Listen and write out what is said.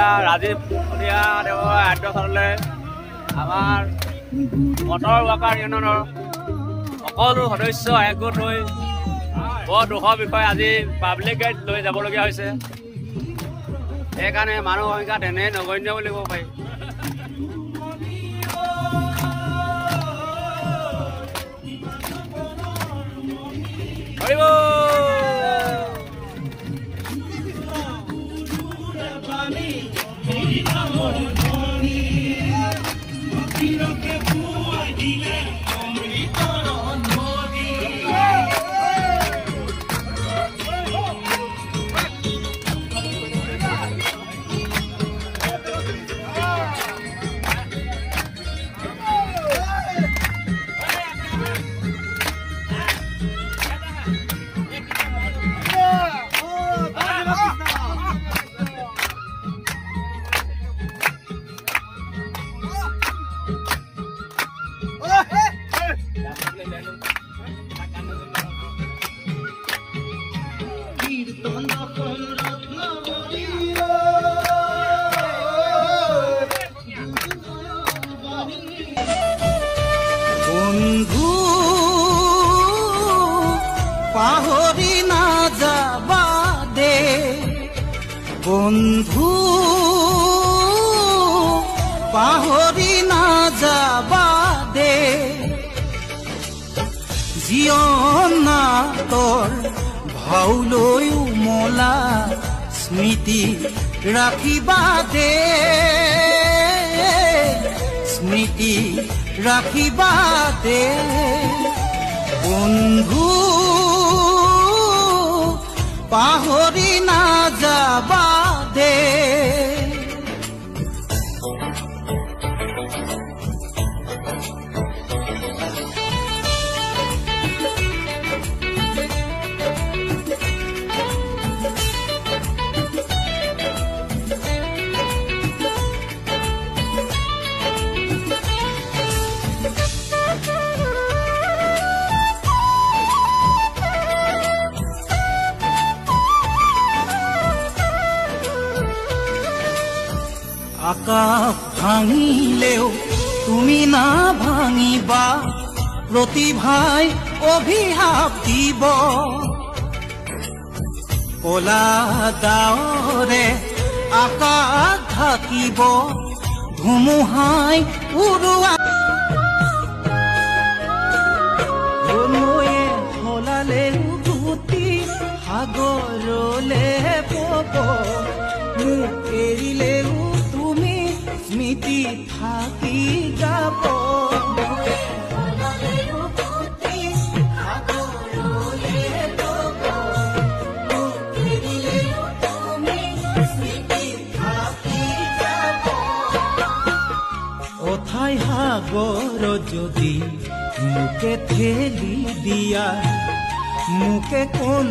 এতিয়া ৰাজীৱ সন্ধিয়া দেৱৰ আদ্যচৰণলৈ আমাৰ মটৰ ৱাৰ্কাৰ ইউনিয়নৰ সকলো সদস্য একগোট হৈ বৰ দুখৰ বিষয়ে আজি পাব্লিক গাইড লৈ যাবলগীয়া হৈছে। সেইকাৰণে মানুহ সংখ্যা তেনে নগণ্য বুলি ক'ব পাৰি। বন্ধু পাহৰি নাযাবা দে, বন্ধু পাহৰি নাযাবা দে, জীৱনৰ ভাওলৈ উমলা স্মৃতি ৰাখিবা দে, স্মৃতি ৰাখিবা দে, বন্ধু পাহৰি নাযাবা দে। আকাশ ভাঙিলেও তুমি না ভাঙিবা, প্ৰতিভাই অভিশাপ দিব, কলা ডাৱৰে আকাশ ঢাকিব, ধুমুহাই উৰুৱা নৈয়ে সলালেও গুটি সাগৰলে পব, মোক এৰিলেও তুমি স্মৃতি থাকি যাব, অথাই সাগৰ যদি মোকে ঠেলি দিয়া, মোকে কোন